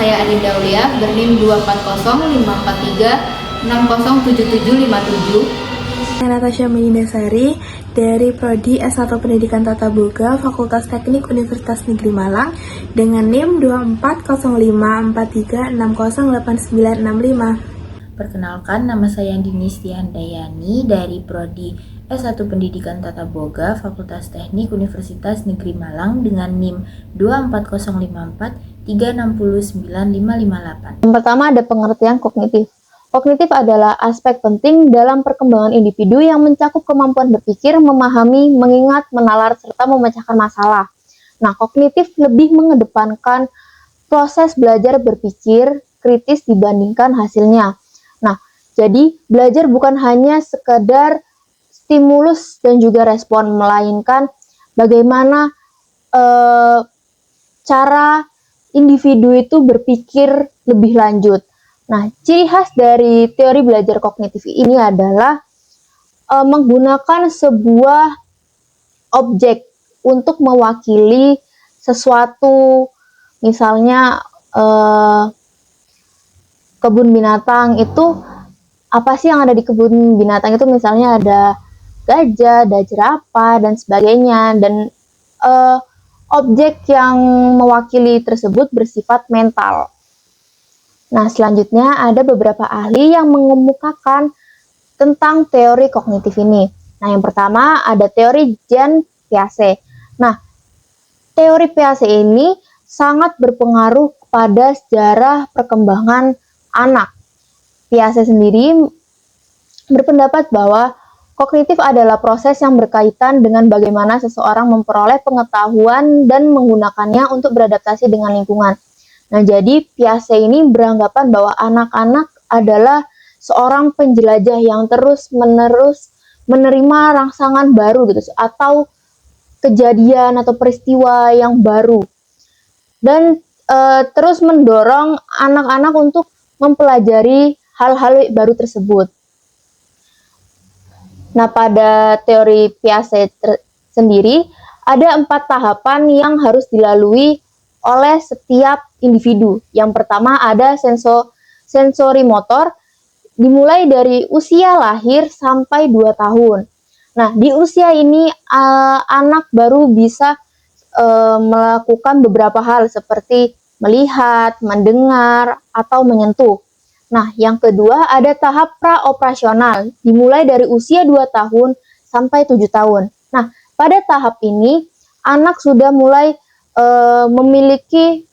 saya Adinda Aulia, berNIM 2405436077757. Saya Natasha Medindasari dari Prodi S1 Pendidikan Tata Boga Fakultas Teknik Universitas Negeri Malang dengan NIM 24054360895. Perkenalkan, nama saya Dini Stihandayani dari Prodi S1 Pendidikan Tata Boga Fakultas Teknik Universitas Negeri Malang dengan NIM 24054369558. Yang pertama ada pengertian kognitif. Kognitif adalah aspek penting dalam perkembangan individu yang mencakup kemampuan berpikir, memahami, mengingat, menalar, serta memecahkan masalah. Nah, kognitif lebih mengedepankan proses belajar berpikir kritis dibandingkan hasilnya. Nah, jadi belajar bukan hanya sekedar stimulus dan juga respon, melainkan bagaimana cara individu itu berpikir lebih lanjut. Nah, ciri khas dari teori belajar kognitif ini adalah menggunakan sebuah objek untuk mewakili sesuatu, misalnya kebun binatang itu, apa sih yang ada di kebun binatang itu, misalnya ada gajah, ada jerapah, dan sebagainya, dan objek yang mewakili tersebut bersifat mental. Nah, selanjutnya ada beberapa ahli yang mengemukakan tentang teori kognitif ini. Nah, yang pertama ada teori Jean Piaget. Nah, teori Piaget ini sangat berpengaruh kepada sejarah perkembangan anak. Piaget sendiri berpendapat bahwa kognitif adalah proses yang berkaitan dengan bagaimana seseorang memperoleh pengetahuan dan menggunakannya untuk beradaptasi dengan lingkungan. Nah, jadi Piaget ini beranggapan bahwa anak-anak adalah seorang penjelajah yang terus-menerus menerima rangsangan baru gitu, atau kejadian atau peristiwa yang baru. Dan terus mendorong anak-anak untuk mempelajari hal-hal baru tersebut. Nah, pada teori Piaget sendiri ada 4 tahapan yang harus dilalui oleh setiap individu. Yang pertama ada sensori motor, dimulai dari usia lahir sampai 2 tahun. Nah, di usia ini anak baru bisa melakukan beberapa hal seperti melihat, mendengar, atau menyentuh. Nah, yang kedua ada tahap praoperasional, dimulai dari usia 2 tahun sampai 7 tahun. Nah, pada tahap ini anak sudah mulai memiliki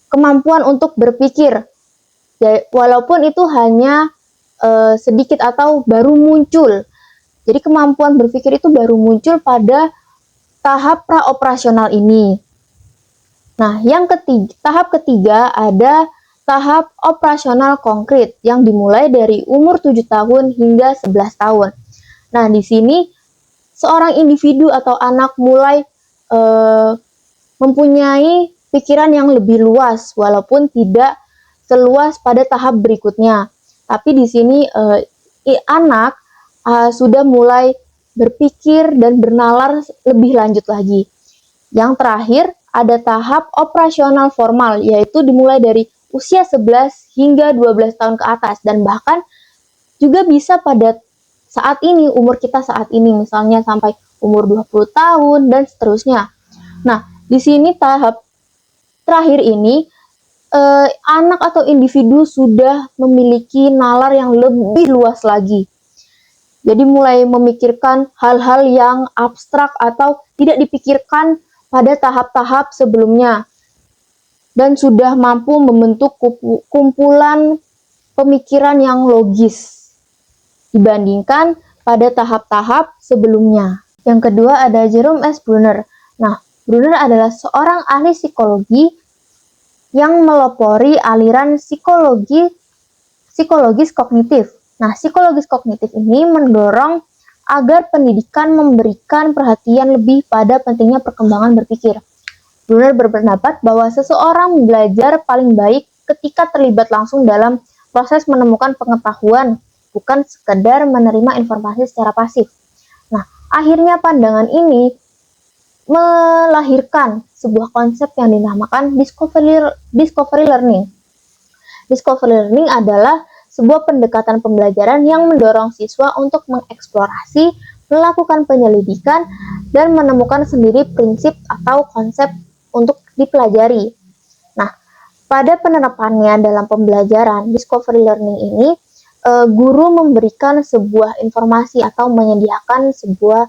kemampuan untuk berpikir, walaupun itu hanya sedikit atau baru muncul. Jadi kemampuan berpikir itu baru muncul pada tahap praoperasional ini. Nah, tahap ketiga ada tahap operasional konkret yang dimulai dari umur 7 tahun hingga 11 tahun. Nah, di sini seorang individu atau anak mulai mempunyai pikiran yang lebih luas, walaupun tidak seluas pada tahap berikutnya. Tapi di sini anak sudah mulai berpikir dan bernalar lebih lanjut lagi. Yang terakhir ada tahap operasional formal, yaitu dimulai dari usia 11 hingga 12 tahun ke atas, dan bahkan juga bisa pada saat ini, umur kita saat ini, misalnya sampai umur 20 tahun dan seterusnya. Nah, di sini tahap terakhir ini anak atau individu sudah memiliki nalar yang lebih luas lagi. Jadi mulai memikirkan hal-hal yang abstrak atau tidak dipikirkan pada tahap-tahap sebelumnya, dan sudah mampu membentuk kumpulan pemikiran yang logis dibandingkan pada tahap-tahap sebelumnya. Yang kedua ada Jerome S. Bruner. Nah, Bruner adalah seorang ahli psikologi yang melopori aliran psikologis kognitif. Nah, psikologis kognitif ini mendorong agar pendidikan memberikan perhatian lebih pada pentingnya perkembangan berpikir. Bruner berpendapat bahwa seseorang belajar paling baik ketika terlibat langsung dalam proses menemukan pengetahuan, bukan sekedar menerima informasi secara pasif. Nah, akhirnya pandangan ini melahirkan sebuah konsep yang dinamakan discovery learning. Discovery learning adalah sebuah pendekatan pembelajaran yang mendorong siswa untuk mengeksplorasi, melakukan penyelidikan, dan menemukan sendiri prinsip atau konsep untuk dipelajari. Nah, pada penerapannya dalam pembelajaran discovery learning ini, guru memberikan sebuah informasi atau menyediakan sebuah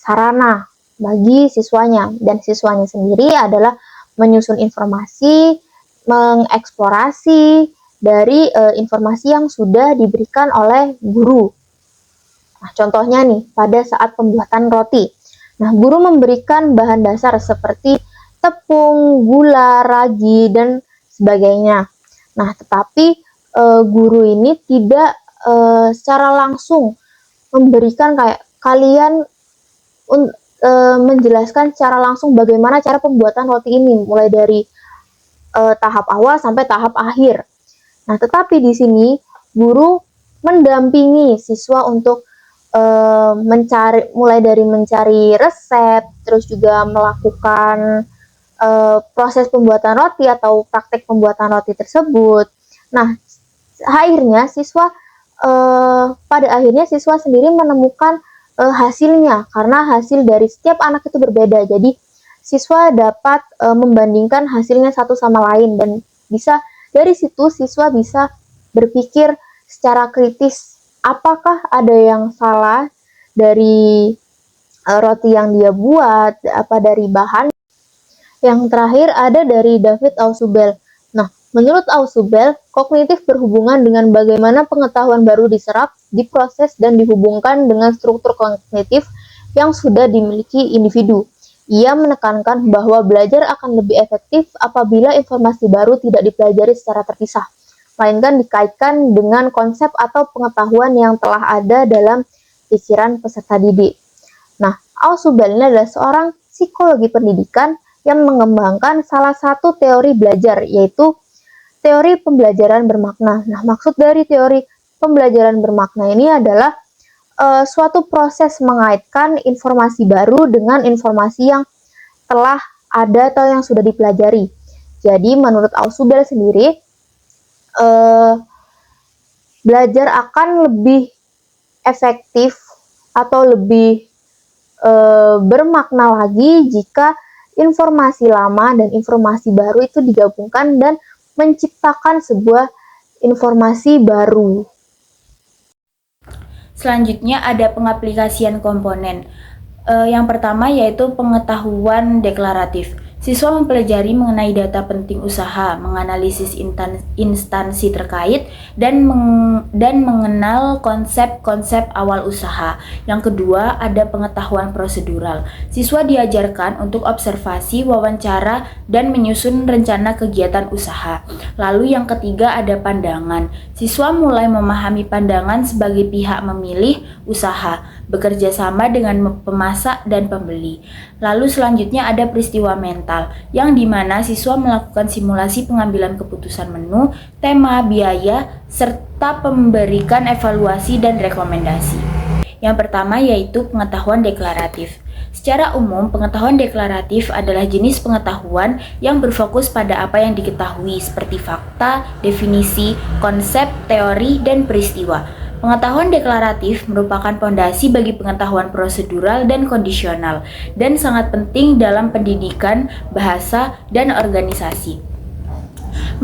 sarana bagi siswanya, dan siswanya sendiri adalah menyusun informasi, mengeksplorasi dari informasi yang sudah diberikan oleh guru. Nah, contohnya nih, pada saat pembuatan roti. Nah, guru memberikan bahan dasar seperti tepung, gula, ragi, dan sebagainya. Nah, tetapi guru ini tidak secara langsung memberikan kayak kalian menjelaskan secara langsung bagaimana cara pembuatan roti ini, mulai dari tahap awal sampai tahap akhir. Nah, tetapi di sini guru mendampingi siswa untuk mulai dari mencari resep, terus juga melakukan proses pembuatan roti atau praktek pembuatan roti tersebut. Nah, pada akhirnya siswa sendiri menemukan hasilnya, karena hasil dari setiap anak itu berbeda. Jadi siswa dapat membandingkan hasilnya satu sama lain, dan dari situ siswa bisa berpikir secara kritis, apakah ada yang salah dari roti yang dia buat, apa dari bahan. Yang terakhir ada dari David Ausubel. Nah, menurut Ausubel, kognitif berhubungan dengan bagaimana pengetahuan baru diserap, diproses, dan dihubungkan dengan struktur kognitif yang sudah dimiliki individu. Ia menekankan bahwa belajar akan lebih efektif apabila informasi baru tidak dipelajari secara terpisah, melainkan dikaitkan dengan konsep atau pengetahuan yang telah ada dalam pikiran peserta didik. Nah, Ausubel ini adalah seorang psikologi pendidikan yang mengembangkan salah satu teori belajar, yaitu teori pembelajaran bermakna. Nah, maksud dari teori pembelajaran bermakna ini adalah suatu proses mengaitkan informasi baru dengan informasi yang telah ada atau yang sudah dipelajari. Jadi menurut Ausubel sendiri, belajar akan lebih efektif atau lebih bermakna lagi jika informasi lama dan informasi baru itu digabungkan dan menciptakan sebuah informasi baru. Selanjutnya ada pengaplikasian komponen. Yang pertama yaitu pengetahuan deklaratif. Siswa mempelajari mengenai data penting usaha, menganalisis instansi terkait, dan mengenal konsep-konsep awal usaha. Yang kedua, ada pengetahuan prosedural. Siswa diajarkan untuk observasi, wawancara, dan menyusun rencana kegiatan usaha. Lalu yang ketiga, ada pandangan. Siswa mulai memahami pandangan sebagai pihak memilih usaha, bekerja sama dengan pemasak dan pembeli. Lalu selanjutnya ada peristiwa mental, yang dimana siswa melakukan simulasi pengambilan keputusan menu, tema, biaya, serta memberikan evaluasi dan rekomendasi. Yang pertama yaitu pengetahuan deklaratif. Secara umum, pengetahuan deklaratif adalah jenis pengetahuan yang berfokus pada apa yang diketahui seperti fakta, definisi, konsep, teori, dan peristiwa. Pengetahuan deklaratif merupakan pondasi bagi pengetahuan prosedural dan kondisional, dan sangat penting dalam pendidikan, bahasa, dan organisasi.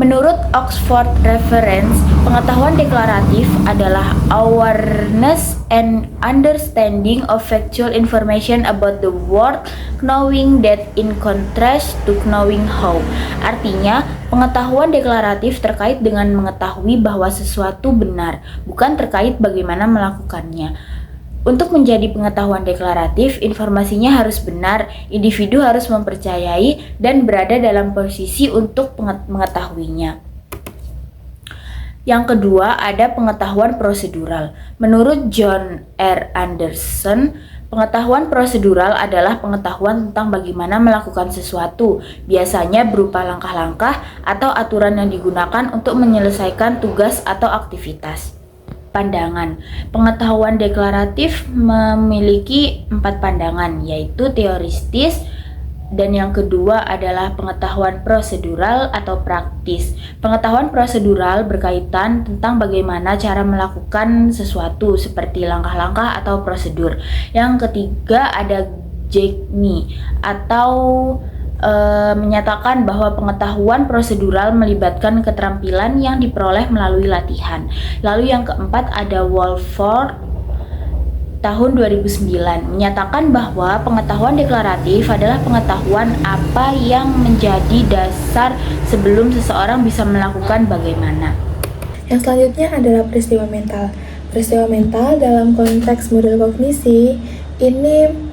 Menurut Oxford Reference, pengetahuan deklaratif adalah awareness and understanding of factual information about the world, knowing that in contrast to knowing how. Artinya, pengetahuan deklaratif terkait dengan mengetahui bahwa sesuatu benar, bukan terkait bagaimana melakukannya. Untuk menjadi pengetahuan deklaratif, informasinya harus benar, individu harus mempercayai dan berada dalam posisi untuk mengetahuinya. Yang kedua, ada pengetahuan prosedural. Menurut John R. Anderson, pengetahuan prosedural adalah pengetahuan tentang bagaimana melakukan sesuatu, biasanya berupa langkah-langkah atau aturan yang digunakan untuk menyelesaikan tugas atau aktivitas. Pandangan. Pengetahuan deklaratif memiliki 4 pandangan, yaitu teoristis, Dan yang kedua adalah pengetahuan prosedural atau praktis. Pengetahuan prosedural berkaitan tentang bagaimana cara melakukan sesuatu seperti langkah-langkah atau prosedur. Yang ketiga ada JEGMI atau menyatakan bahwa pengetahuan prosedural melibatkan keterampilan yang diperoleh melalui latihan. Lalu yang keempat ada Wolford tahun 2009 menyatakan bahwa pengetahuan deklaratif adalah pengetahuan apa yang menjadi dasar sebelum seseorang bisa melakukan bagaimana. Yang selanjutnya adalah peristiwa mental. Peristiwa mental dalam konteks model kognisi ini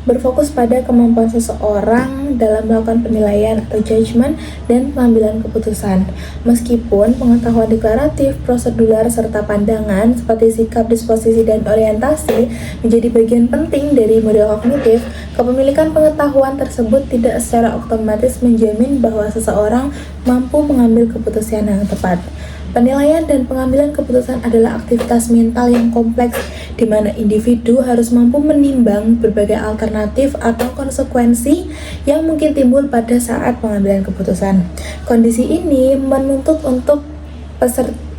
berfokus pada kemampuan seseorang dalam melakukan penilaian atau judgment dan pengambilan keputusan. Meskipun pengetahuan deklaratif, prosedural, serta pandangan seperti sikap, disposisi, dan orientasi menjadi bagian penting dari model kognitif, kepemilikan pengetahuan tersebut tidak secara otomatis menjamin bahwa seseorang mampu mengambil keputusan yang tepat. Penilaian dan pengambilan keputusan adalah aktivitas mental yang kompleks di mana individu harus mampu menimbang berbagai alternatif atau konsekuensi yang mungkin timbul pada saat pengambilan keputusan. Kondisi ini menuntut untuk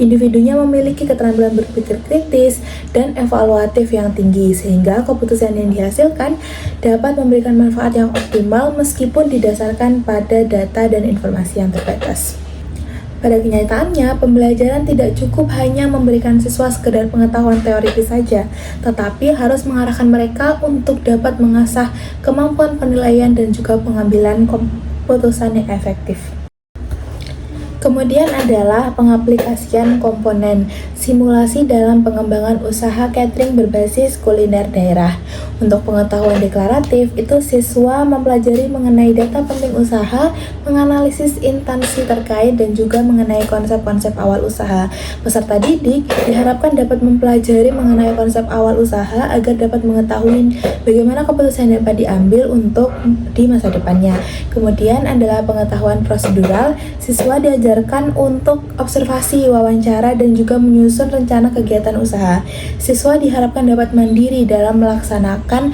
individunya memiliki keterampilan berpikir kritis dan evaluatif yang tinggi sehingga keputusan yang dihasilkan dapat memberikan manfaat yang optimal meskipun didasarkan pada data dan informasi yang terbatas. Pada kenyataannya, pembelajaran tidak cukup hanya memberikan siswa sekedar pengetahuan teoritis saja, tetapi harus mengarahkan mereka untuk dapat mengasah kemampuan penilaian dan juga pengambilan keputusan yang efektif. Kemudian adalah pengaplikasian komponen simulasi dalam pengembangan usaha catering berbasis kuliner daerah. Untuk pengetahuan deklaratif, itu siswa mempelajari mengenai data penting usaha, menganalisis instansi terkait, dan juga mengenai konsep-konsep awal usaha. Peserta didik diharapkan dapat mempelajari mengenai konsep awal usaha agar dapat mengetahui bagaimana keputusan yang dapat diambil untuk di masa depannya. Kemudian adalah pengetahuan prosedural, siswa diajarkan untuk observasi, wawancara, dan juga menyusun rencana kegiatan usaha. Siswa diharapkan dapat mandiri dalam melaksanakan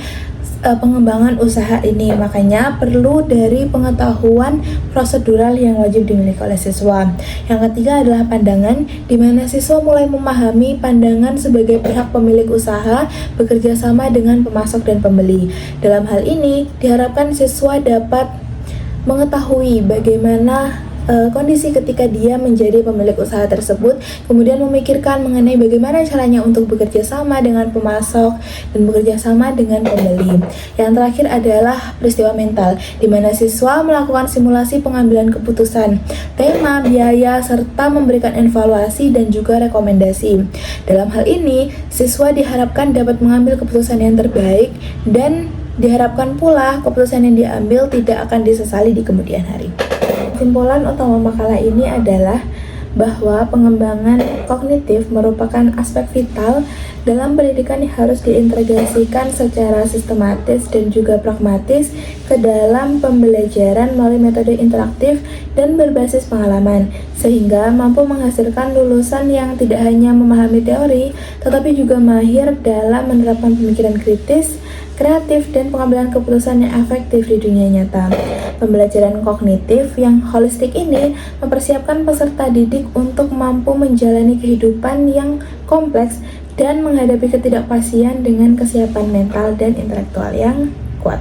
pengembangan usaha ini, makanya perlu dari pengetahuan prosedural yang wajib dimiliki oleh siswa. Yang ketiga adalah pandangan, di mana siswa mulai memahami pandangan sebagai pihak pemilik usaha bekerja sama dengan pemasok dan pembeli. Dalam hal ini, diharapkan siswa dapat mengetahui bagaimana kondisi ketika dia menjadi pemilik usaha tersebut, kemudian memikirkan mengenai bagaimana caranya untuk bekerja sama dengan pemasok dan bekerja sama dengan pembeli. Yang terakhir adalah peristiwa mental, di mana siswa melakukan simulasi pengambilan keputusan, tema, biaya, serta memberikan evaluasi dan juga rekomendasi. Dalam hal ini, siswa diharapkan dapat mengambil keputusan yang terbaik dan diharapkan pula keputusan yang diambil tidak akan disesali di kemudian hari. Kesimpulan utama makalah ini adalah bahwa pengembangan kognitif merupakan aspek vital dalam pendidikan yang harus diintegrasikan secara sistematis dan juga pragmatis ke dalam pembelajaran melalui metode interaktif dan berbasis pengalaman, sehingga mampu menghasilkan lulusan yang tidak hanya memahami teori, tetapi juga mahir dalam menerapkan pemikiran kritis, kreatif, dan pengambilan keputusan yang efektif di dunia nyata. Pembelajaran kognitif yang holistik ini mempersiapkan peserta didik untuk mampu menjalani kehidupan yang kompleks dan menghadapi ketidakpastian dengan kesiapan mental dan intelektual yang kuat.